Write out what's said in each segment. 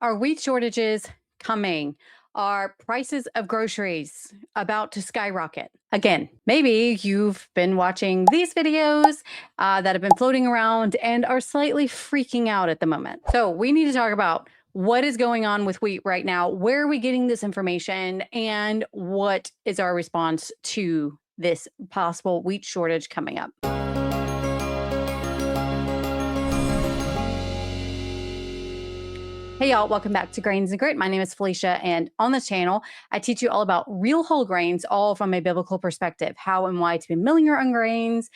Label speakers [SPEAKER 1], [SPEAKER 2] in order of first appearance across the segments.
[SPEAKER 1] Are wheat shortages coming? Are prices of groceries about to skyrocket? Again, maybe you've been watching these videos that have been floating around and are slightly freaking out at the moment. So, we need to talk about what is going on with wheat right now. Where are we getting this information? And what is our response to this possible wheat shortage coming up? Hey y'all, welcome back to Grains and Grit. My name is Felicia, and on this channel, I teach you all about real whole grains, all from a biblical perspective, how and why to be milling your own grains,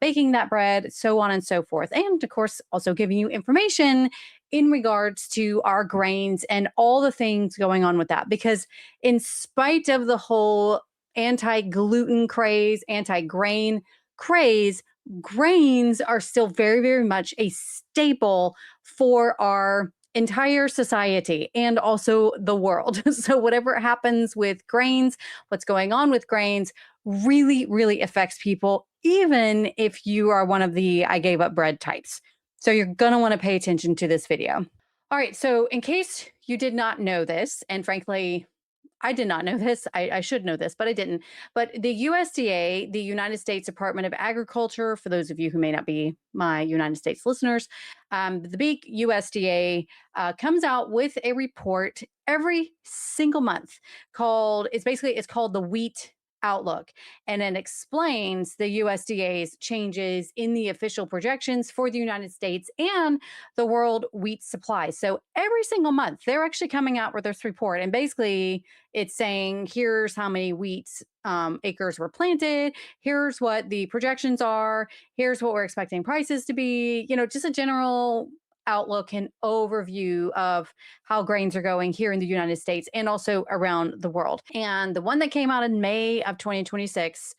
[SPEAKER 1] baking that bread, so on and so forth. And of course, also giving you information in regards to our grains and all the things going on with that. Because in spite of the whole anti-gluten craze, anti-grain craze, grains are still very, very much a staple for our entire society and also the world. So, whatever happens with grains, what's going on with grains really, really affects people, even if you are one of the I gave up bread types. So, you're going to want to pay attention to this video. All right. So, in case you did not know this, and frankly, I did not know this. I should know this, but I didn't. But the USDA, the United States Department of Agriculture, for those of you who may not be my United States listeners, the big USDA comes out with a report every single month called. It's called the Wheat Outlook, and it explains the USDA's changes in the official projections for the United States and the world wheat supply. So every single month, they're actually coming out with this report, and basically it's saying, here's how many wheat acres were planted. Here's what the projections are. Here's what we're expecting prices to be. Just a general outlook and overview of how grains are going here in the United States and also around the world. And the one that came out in May of 2026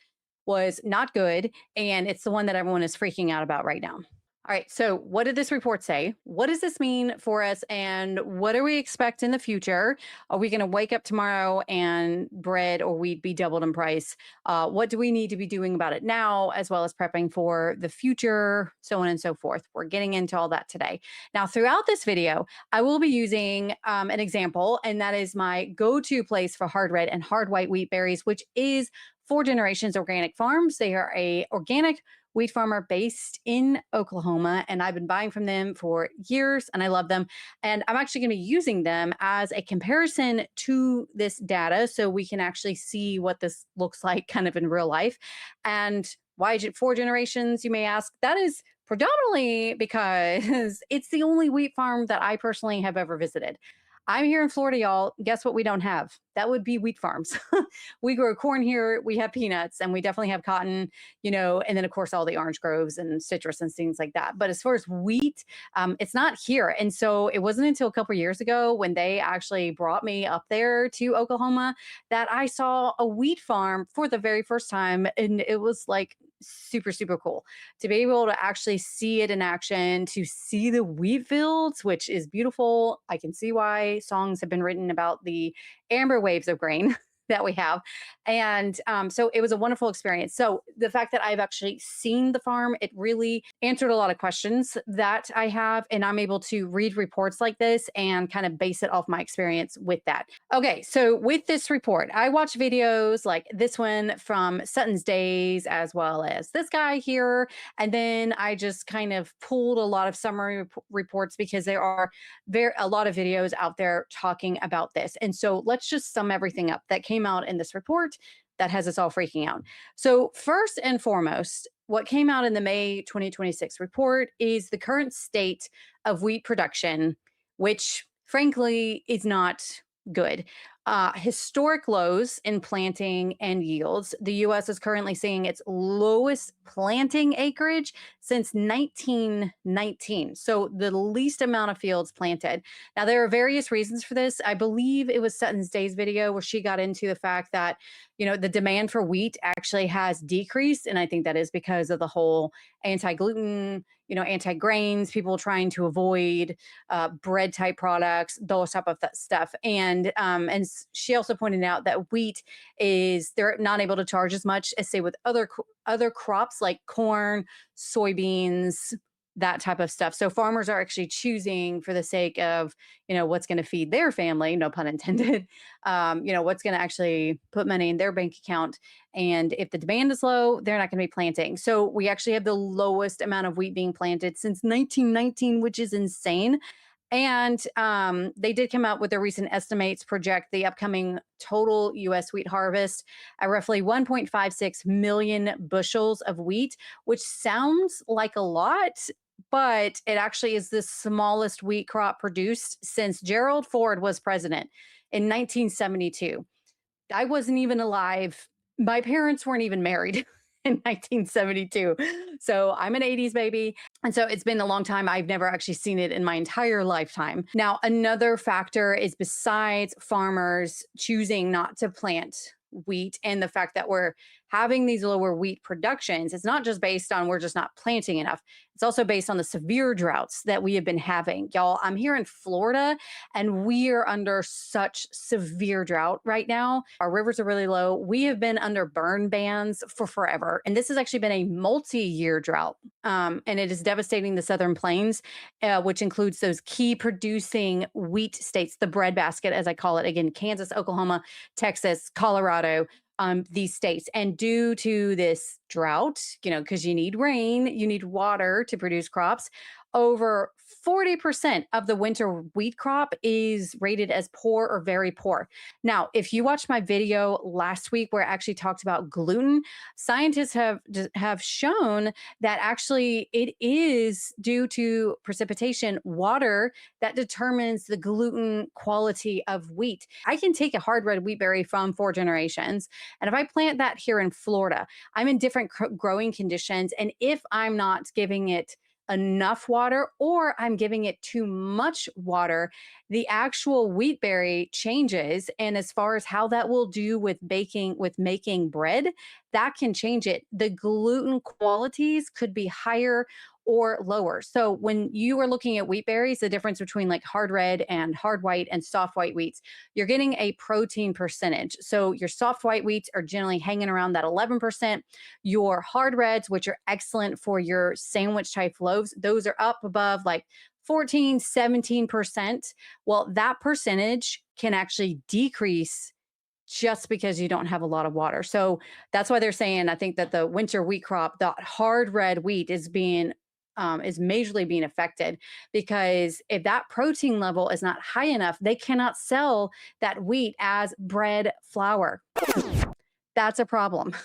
[SPEAKER 1] was not good. And it's the one that everyone is freaking out about right now. All right. So, what did this report say? What does this mean for us? And what do we expect in the future? Are we going to wake up tomorrow and bread or wheat be doubled in price? What do we need to be doing about it now, as well as prepping for the future, so on and so forth? We're getting into all that today. Now, throughout this video, I will be using an example, and that is my go to place for hard red and hard white wheat berries, which is Four Generations Organic Farms. They are a organic wheat farmer based in Oklahoma, and I've been buying from them for years and I love them. And I'm actually going to be using them as a comparison to this data so we can actually see what this looks like kind of in real life. And why is it Four Generations, you may ask? That is predominantly because it's the only wheat farm that I personally have ever visited. I'm here in Florida, y'all. Guess what we don't have? That would be wheat farms. We grow corn here, we have peanuts, and we definitely have cotton, and then of course all the orange groves and citrus and things like that. But as far as wheat, it's not here. And so it wasn't until a couple years ago when they actually brought me up there to Oklahoma that I saw a wheat farm for the very first time. And it was like super, super cool to be able to actually see it in action, to see the wheat fields, which is beautiful. I can see why songs have been written about the amber waves of grain that we have. And so it was a wonderful experience. So the fact that I've actually seen the farm, it really answered a lot of questions that I have. And I'm able to read reports like this and kind of base it off my experience with that. Okay, so with this report, I watch videos like this one from Sutton's Days, as well as this guy here. And then I just kind of pulled a lot of summary reports because there are a lot of videos out there talking about this. And so let's just sum everything up that came out in this report that has us all freaking out. So, first and foremost, what came out in the May 2026 report is the current state of wheat production, which frankly is not good. Historic lows in planting and yields. The US is currently seeing its lowest planting acreage since 1919. So, the least amount of fields planted. Now, there are various reasons for this. I believe it was Sutton's Days video where she got into the fact that, the demand for wheat actually has decreased. And I think that is because of the whole anti gluten, anti grains, people trying to avoid bread type products, those type of stuff. And she also pointed out that wheat is they're not able to charge as much as say with other crops like corn, soybeans, that type of stuff. So farmers are actually choosing for the sake of, what's going to feed their family, no pun intended, what's going to actually put money in their bank account. And if the demand is low, they're not going to be planting. So we actually have the lowest amount of wheat being planted since 1919, which is insane. And they did come out with their recent estimates project the upcoming total U.S. wheat harvest at roughly 1.56 million bushels of wheat, which sounds like a lot, but it actually is the smallest wheat crop produced since Gerald Ford was president in 1972. I wasn't even alive. My parents weren't even married in 1972. So I'm an 80s baby. And so it's been a long time. I've never actually seen it in my entire lifetime. Now, another factor is besides farmers choosing not to plant wheat and the fact that we're having these lower wheat productions, it's not just based on we're just not planting enough. It's also based on the severe droughts that we have been having. Y'all, I'm here in Florida and we are under such severe drought right now. Our rivers are really low. We have been under burn bans for forever. And this has actually been a multi-year drought. And it is devastating the southern plains, which includes those key producing wheat states, the breadbasket, as I call it. Again, Kansas, Oklahoma, Texas, Colorado, these states. And due to this drought, because you need rain, you need water to produce crops, over 40% of the winter wheat crop is rated as poor or very poor. Now, if you watched my video last week where I actually talked about gluten, scientists have shown that actually it is due to precipitation, water, that determines the gluten quality of wheat. I can take a hard red wheat berry from 4 generations, and if I plant that here in Florida, I'm in different growing conditions. And if I'm not giving it enough water or I'm giving it too much water, the actual wheat berry changes. And as far as how that will do with making bread, that can change it. The gluten qualities could be higher or lower. So when you are looking at wheat berries, the difference between like hard red and hard white and soft white wheats, you're getting a protein percentage. So your soft white wheats are generally hanging around that 11%. Your hard reds, which are excellent for your sandwich type loaves, those are up above like 14, 17%. Well, that percentage can actually decrease just because you don't have a lot of water. So that's why they're saying, I think that the winter wheat crop, the hard red wheat is majorly being affected, because if that protein level is not high enough, they cannot sell that wheat as bread flour. That's a problem.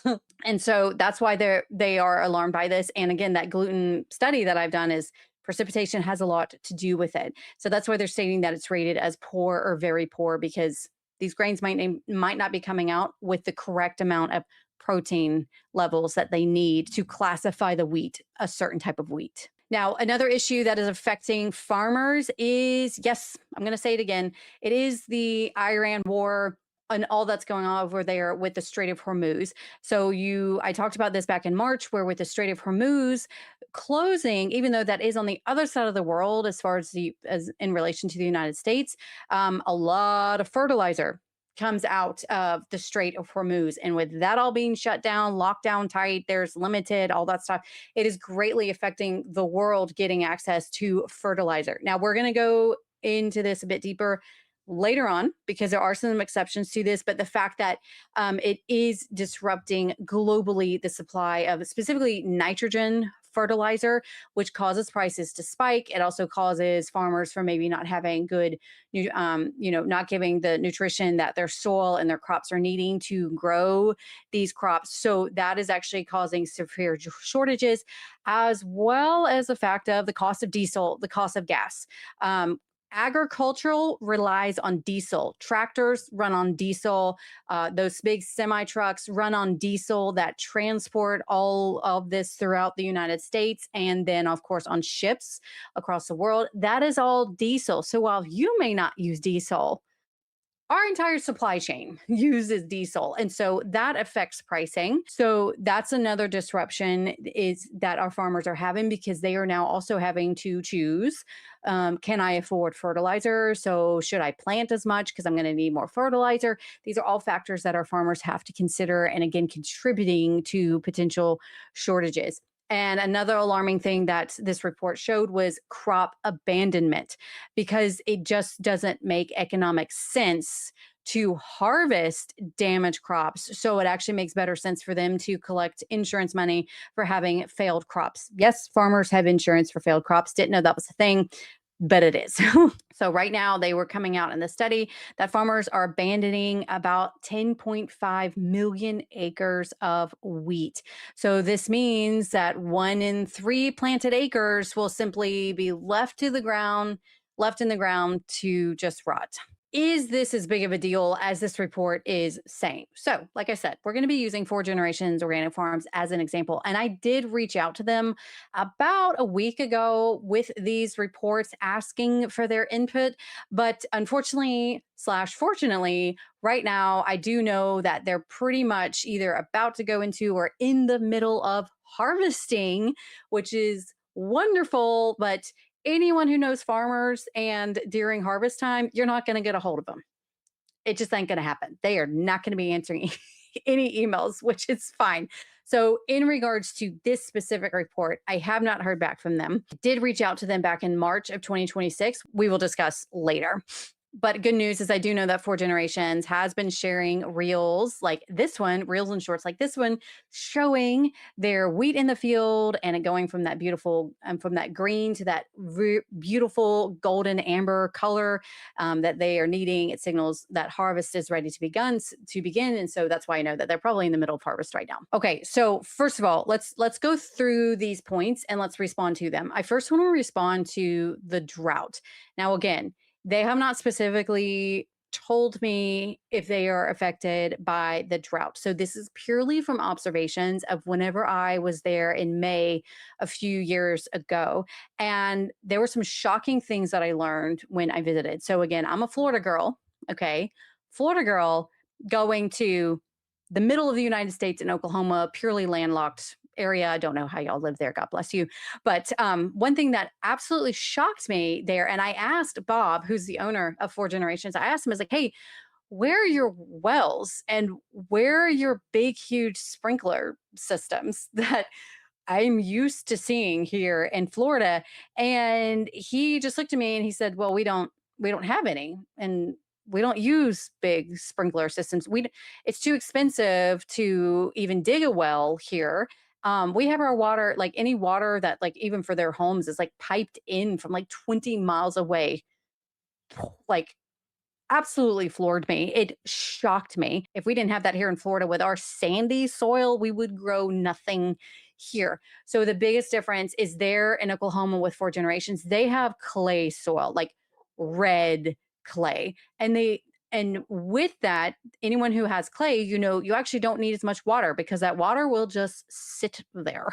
[SPEAKER 1] And so that's why they are alarmed by this. And again, that gluten study that I've done is precipitation has a lot to do with it. So that's why they're stating that it's rated as poor or very poor, because these grains might not be coming out with the correct amount of protein levels that they need to classify the wheat, a certain type of wheat. Now, another issue that is affecting farmers is, yes, I'm going to say it again, it is the Iran war and all that's going on over there with the Strait of Hormuz. So I talked about this back in March, where with the Strait of Hormuz closing, even though that is on the other side of the world, as far as in relation to the United States, a lot of fertilizer comes out of the Strait of Hormuz. And with that all being shut down, locked down tight, there's limited, all that stuff, it is greatly affecting the world getting access to fertilizer. Now, we're going to go into this a bit deeper later on, because there are some exceptions to this, but the fact that it is disrupting globally the supply of specifically nitrogen fertilizer, which causes prices to spike. It also causes farmers from maybe not having good, not giving the nutrition that their soil and their crops are needing to grow these crops. So that is actually causing severe shortages, as well as the fact of the cost of diesel, the cost of gas. Agricultural relies on diesel. Tractors run on diesel. Those big semi trucks run on diesel that transport all of this throughout the United States. And then, of course, on ships across the world, that is all diesel. So while you may not use diesel, our entire supply chain uses diesel. And so that affects pricing. So that's another disruption is that our farmers are having, because they are now also having to choose, can I afford fertilizer? So should I plant as much because I'm going to need more fertilizer? These are all factors that our farmers have to consider. And again, contributing to potential shortages. And another alarming thing that this report showed was crop abandonment, because it just doesn't make economic sense to harvest damaged crops. So it actually makes better sense for them to collect insurance money for having failed crops. Yes, farmers have insurance for failed crops. Didn't know that was a thing, but it is. So right now they were coming out in the study that farmers are abandoning about 10.5 million acres of wheat. So this means that 1 in 3 planted acres will simply be left to the ground, left in the ground to just rot. Is this as big of a deal as this report is saying? So, like I said, we're going to be using Four Generations Organic Farms as an example. And I did reach out to them about a week ago with these reports asking for their input. But unfortunately, slash fortunately, right now, I do know that they're pretty much either about to go into or in the middle of harvesting, which is wonderful. But anyone who knows farmers and during harvest time, you're not going to get a hold of them. It just ain't going to happen. They are not going to be answering any emails, which is fine. So, in regards to this specific report, I have not heard back from them. I did reach out to them back in March of 2026. We will discuss later. But good news is I do know that Four Generations has been sharing reels like this one, reels and shorts like this one, showing their wheat in the field and it going from that beautiful, from that green to that beautiful golden amber color that they are needing. It signals that harvest is ready to begin, and so that's why I know that they're probably in the middle of harvest right now. Okay, so first of all, let's go through these points and let's respond to them. I first want to respond to the drought. Now, again, they have not specifically told me if they are affected by the drought. So this is purely from observations of whenever I was there in May a few years ago. And there were some shocking things that I learned when I visited. So again, I'm a Florida girl, okay? Florida girl going to the middle of the United States in Oklahoma, purely landlocked area. I don't know how y'all live there. God bless you. But one thing that absolutely shocked me there, and I asked Bob, who's the owner of Four Generations, I asked him, I was like, hey, where are your wells and where are your big, huge sprinkler systems that I'm used to seeing here in Florida? And he just looked at me and he said, well, we don't have any. And we don't use big sprinkler systems. It's too expensive to even dig a well here. We have our water, like any water that like even for their homes is like piped in from like 20 miles away. Like absolutely floored me. It shocked me. If we didn't have that here in Florida with our sandy soil, we would grow nothing here. So the biggest difference is there in Oklahoma with Four Generations, they have clay soil, like red clay. And with that, anyone who has clay, you actually don't need as much water because that water will just sit there.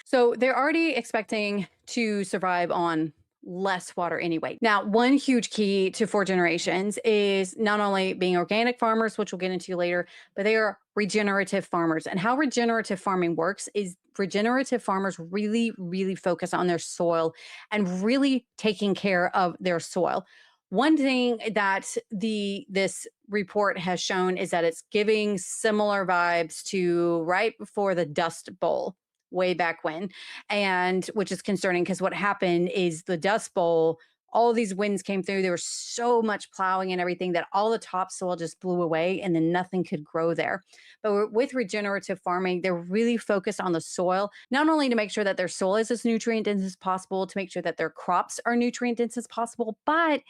[SPEAKER 1] So they're already expecting to survive on less water anyway. Now, one huge key to Four Generations is not only being organic farmers, which we'll get into later, but they are regenerative farmers. And how regenerative farming works is regenerative farmers really, really focus on their soil and really taking care of their soil. One thing that this report has shown is that it's giving similar vibes to right before the Dust Bowl way back when, and which is concerning because what happened is the Dust Bowl, all these winds came through. There was so much plowing and everything that all the topsoil just blew away and then nothing could grow there. But with regenerative farming, they're really focused on the soil, not only to make sure that their soil is as nutrient dense as possible, to make sure that their crops are nutrient dense as possible, but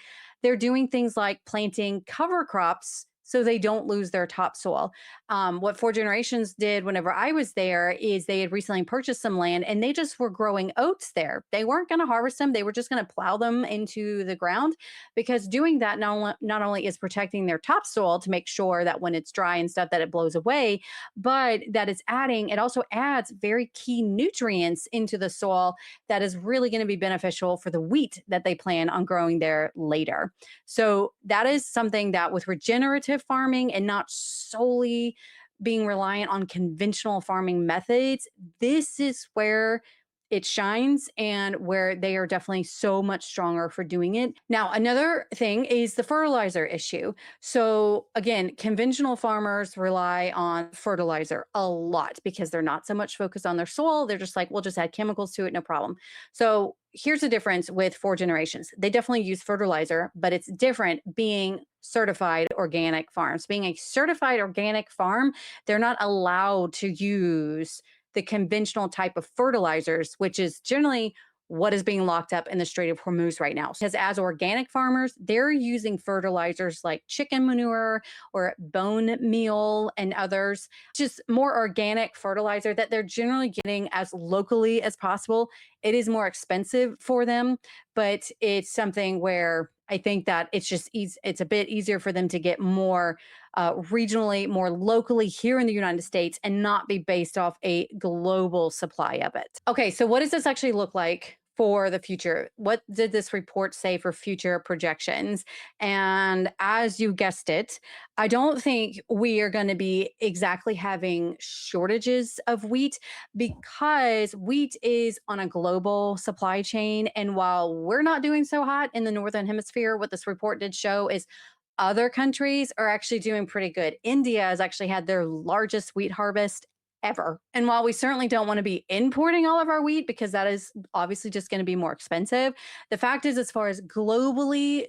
[SPEAKER 1] they're doing things like planting cover crops so they don't lose their topsoil. What Four Generations did whenever I was there is they had recently purchased some land and they just were growing oats there. They weren't going to harvest them. They were just going to plow them into the ground because doing that not only is protecting their topsoil to make sure that when it's dry and stuff that it blows away, but that it also adds very key nutrients into the soil that is really going to be beneficial for the wheat that they plan on growing there later. So that is something that with regenerative farming and not solely being reliant on conventional farming methods, this is where it shines and where they are definitely so much stronger for doing it. Now, another thing is the fertilizer issue. So, again, conventional farmers rely on fertilizer a lot because they're not so much focused on their soil. They're just like, we'll just add chemicals to it, no problem. So, here's the difference with 4 generations. They definitely use fertilizer, but it's different being certified organic farms. Being a certified organic farm, they're not allowed to use the conventional type of fertilizers, which is generally what is being locked up in the Strait of Hormuz right now. Because as organic farmers, they're using fertilizers like chicken manure or bone meal and others, just more organic fertilizer that they're generally getting as locally as possible. It is more expensive for them, but it's something where I think that it's just it's a bit easier for them to get more regionally, more locally here in the United States and not be based off a global supply of it. Okay, so what does this actually look like for the future? What did this report say for future projections? And as you guessed it, I don't think we are going to be exactly having shortages of wheat because wheat is on a global supply chain. And while we're not doing so hot in the Northern Hemisphere, what this report did show is other countries are actually doing pretty good. India has actually had their largest wheat harvest ever. And while we certainly don't want to be importing all of our wheat because that is obviously just going to be more expensive, the fact is, as far as globally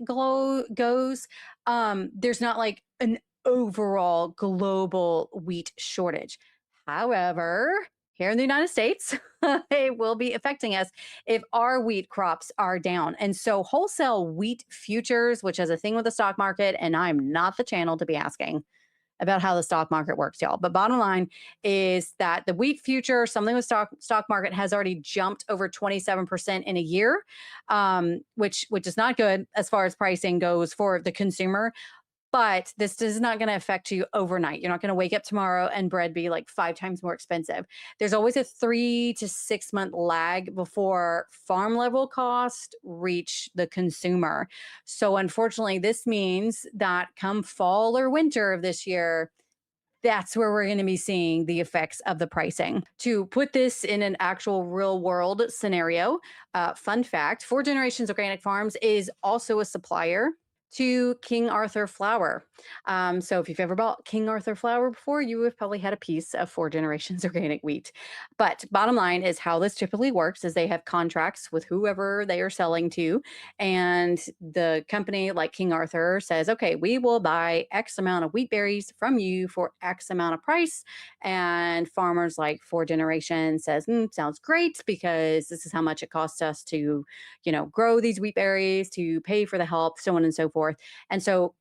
[SPEAKER 1] goes, there's not like an overall global wheat shortage. However, here in the United States, it will be affecting us if our wheat crops are down. And so, wholesale wheat futures, which is a thing with the stock market, and I'm not the channel to be asking about how the stock market works, y'all. But bottom line is that the wheat future, something with stock market, has already jumped over 27% in a year, which is not good as far as pricing goes for the consumer. But this is not going to affect you overnight. You're not going to wake up tomorrow and bread be like 5 times more expensive. There's always a 3 to 6 month lag before farm level costs reach the consumer. So, unfortunately, this means that come fall or winter of this year, that's where we're going to be seeing the effects of the pricing. To put this in an actual real world scenario, fun fact: 4 Generations Organic Farms is also a supplier to King Arthur flour. So if you've ever bought King Arthur flour before, you have probably had a piece of 4 Generations Organic wheat. But bottom line is how this typically works is they have contracts with whoever they are selling to, and the company like King Arthur says, okay, we will buy X amount of wheat berries from you for X amount of price. And farmers like 4 Generations says, sounds great because this is how much it costs us to, grow these wheat berries, to pay for the help, so on and so forth. And so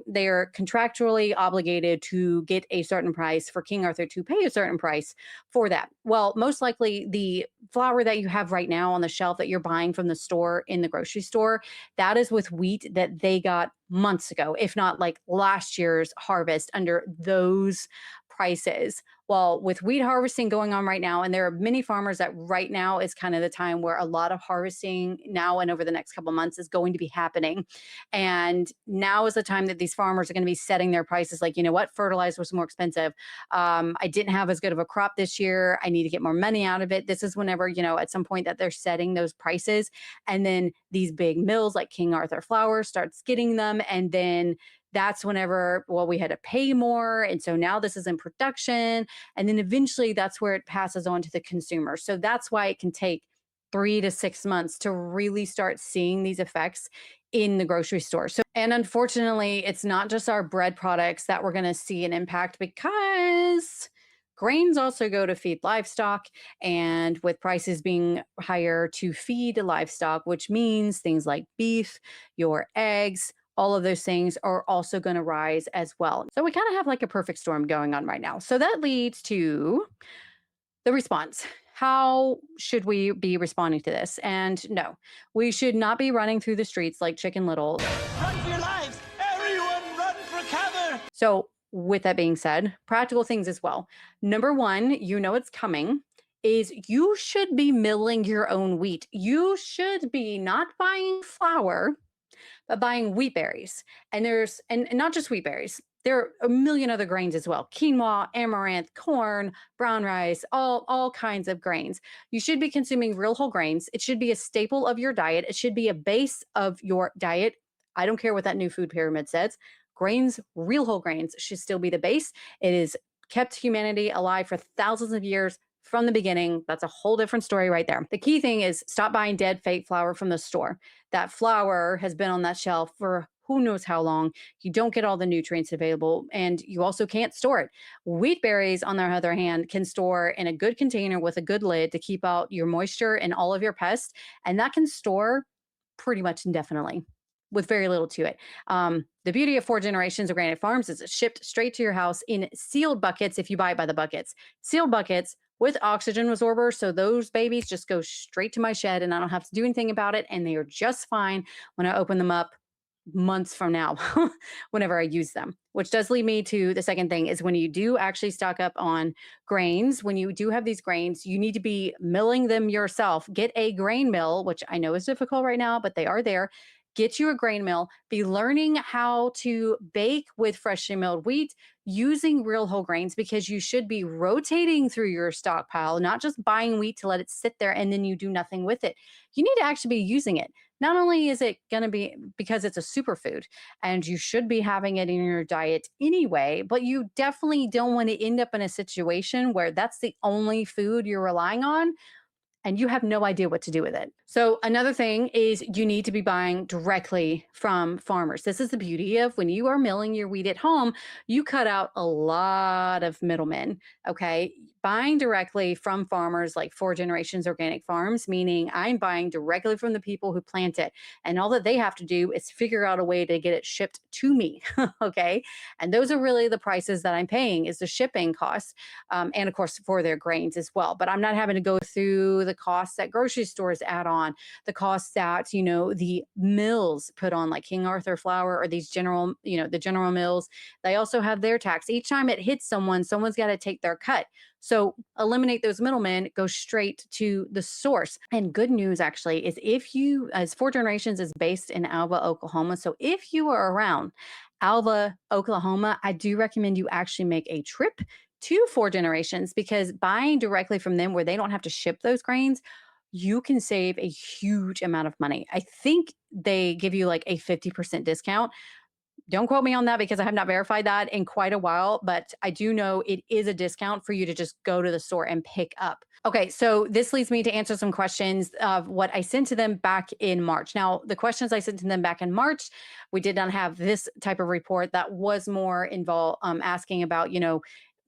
[SPEAKER 1] they're contractually obligated to get a certain price for King Arthur to pay a certain price for that. Well, most likely the flour that you have right now on the shelf that you're buying from the store in the grocery store, that is with wheat that they got months ago, if not like last year's harvest under those prices. Well, with wheat harvesting going on right now, and there are many farmers that right now is kind of the time where a lot of harvesting now and over the next couple of months is going to be happening. And now is the time that these farmers are going to be setting their prices like, you know what, fertilizer was more expensive. I didn't have as good of a crop this year. I need to get more money out of it. This is whenever, at some point that they're setting those prices. And then these big mills like King Arthur Flour starts getting them. And then that's whenever, well, we had to pay more. And so now this is in production. And then eventually that's where it passes on to the consumer. So that's why it can take 3 to 6 months to really start seeing these effects in the grocery store. So, and unfortunately, it's not just our bread products that we're going to see an impact because grains also go to feed livestock. And with prices being higher to feed livestock, which means things like beef, your eggs, all of those things are also going to rise as well. So we kind of have like a perfect storm going on right now. So that leads to the response. How should we be responding to this? And no, we should not be running through the streets like Chicken Little.
[SPEAKER 2] Run for your lives! Everyone run for cover!
[SPEAKER 1] So, with that being said, practical things as well. Number one, it's coming, is you should be milling your own wheat. You should be not buying flour, but buying wheat berries. And not just wheat berries. There are a million other grains as well: quinoa, amaranth, corn, brown rice, all kinds of grains. You should be consuming real whole grains. It should be a staple of your diet. It should be a base of your diet. I don't care what that new food pyramid says. Grains, real whole grains, should still be the base. It has kept humanity alive for thousands of years from the beginning. That's a whole different story right there. The key thing is stop buying dead fake flour from the store. That flour has been on that shelf for who knows how long. You don't get all the nutrients available, and you also can't store it. Wheat berries, on the other hand, can store in a good container with a good lid to keep out your moisture and all of your pests, and that can store pretty much indefinitely with very little to it. The beauty of 4 generations organic farms is it's shipped straight to your house in sealed buckets if you buy it by the buckets. Sealed buckets with oxygen absorbers. So those babies just go straight to my shed and I don't have to do anything about it. And they are just fine when I open them up months from now whenever I use them. Which does lead me to the second thing is when you do actually stock up on grains, when you do have these grains, you need to be milling them yourself. Get a grain mill, which I know is difficult right now, but they are there. Get you a grain mill, be learning how to bake with freshly milled wheat using real whole grains because you should be rotating through your stockpile, not just buying wheat to let it sit there and then you do nothing with it. You need to actually be using it. Not only is it going to be because it's a superfood and you should be having it in your diet anyway, but you definitely don't want to end up in a situation where that's the only food you're relying on and you have no idea what to do with it. So, another thing is you need to be buying directly from farmers. This is the beauty of when you are milling your wheat at home, you cut out a lot of middlemen. Okay. Buying directly from farmers like 4 generations organic farms, meaning I'm buying directly from the people who plant it. And all that they have to do is figure out a way to get it shipped to me. Okay. And those are really the prices that I'm paying is the shipping costs. And of course for their grains as well. But I'm not having to go through the costs that grocery stores add on, the costs that the mills put on, like King Arthur flour or these the General Mills. They also have their tax. Each time it hits someone, someone's got to take their cut. So eliminate those middlemen, go straight to the source. And good news actually is if you, as 4 generations is based in Alva, Oklahoma. So if you are around Alva, Oklahoma, I do recommend you actually make a trip to 4 generations because buying directly from them where they don't have to ship those grains, you can save a huge amount of money. I think they give you like a 50% discount. Don't quote me on that because I have not verified that in quite a while, but I do know it is a discount for you to just go to the store and pick up. Okay, so this leads me to answer some questions of what I sent to them back in March. Now, the questions I sent to them back in March, we did not have this type of report that was more involved, asking about,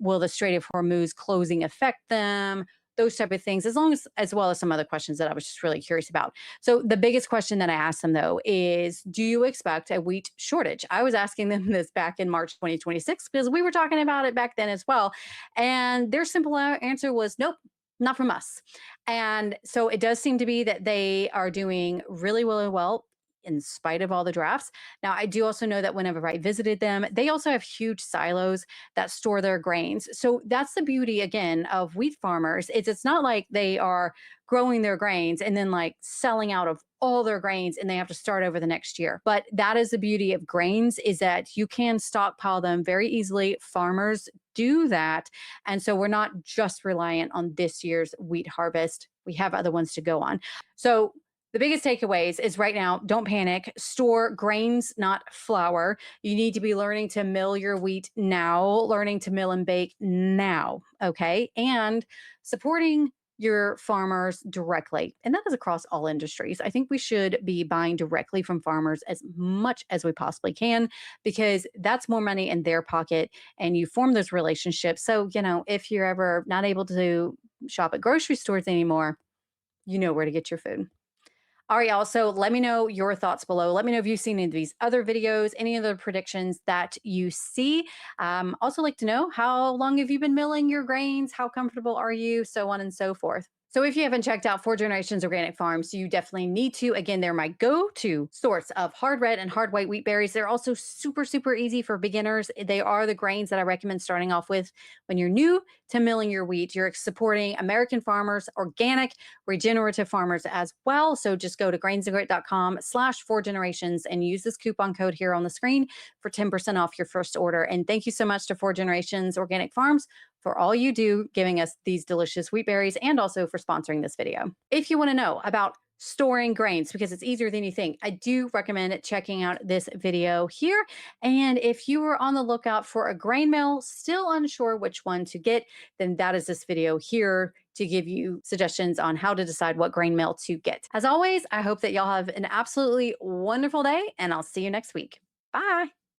[SPEAKER 1] will the Strait of Hormuz closing affect them? Those type of things, as well as some other questions that I was just really curious about. So the biggest question that I asked them though is, do you expect a wheat shortage? I was asking them this back in March 2026 because we were talking about it back then as well. And their simple answer was, nope, not from us. And so it does seem to be that they are doing really, really well in spite of all the drafts. Now, I do also know that whenever I visited them, they also have huge silos that store their grains. So that's the beauty again of wheat farmers. It's not like they are growing their grains and then like selling out of all their grains and they have to start over the next year. But that is the beauty of grains is that you can stockpile them very easily. Farmers do that. And so we're not just reliant on this year's wheat harvest. We have other ones to go on. So the biggest takeaways is right now, don't panic. Store grains, not flour. You need to be learning to mill your wheat now, learning to mill and bake now. Okay. And supporting your farmers directly. And that is across all industries. I think we should be buying directly from farmers as much as we possibly can because that's more money in their pocket and you form those relationships. So, if you're ever not able to shop at grocery stores anymore, you know where to get your food. All right, y'all. So let me know your thoughts below. Let me know if you've seen any of these other videos, any other predictions that you see. Also like to know how long have you been milling your grains? How comfortable are you? So on and so forth. So if you haven't checked out Four Generations Organic Farms, you definitely need to. Again, they're my go-to source of hard red and hard white wheat berries. They're also super, super easy for beginners. They are the grains that I recommend starting off with when you're new to milling your wheat. You're supporting American farmers, organic, regenerative farmers as well. So just go to grainsandgrit.com/four generations and use this coupon code here on the screen for 10% off your first order. And thank you so much to Four Generations Organic Farms for all you do, giving us these delicious wheat berries, and also for sponsoring this video. If you want to know about storing grains, because it's easier than you think, I do recommend checking out this video here. And if you are on the lookout for a grain mill, still unsure which one to get, then that is this video here to give you suggestions on how to decide what grain mill to get. As always, I hope that y'all have an absolutely wonderful day, and I'll see you next week. Bye.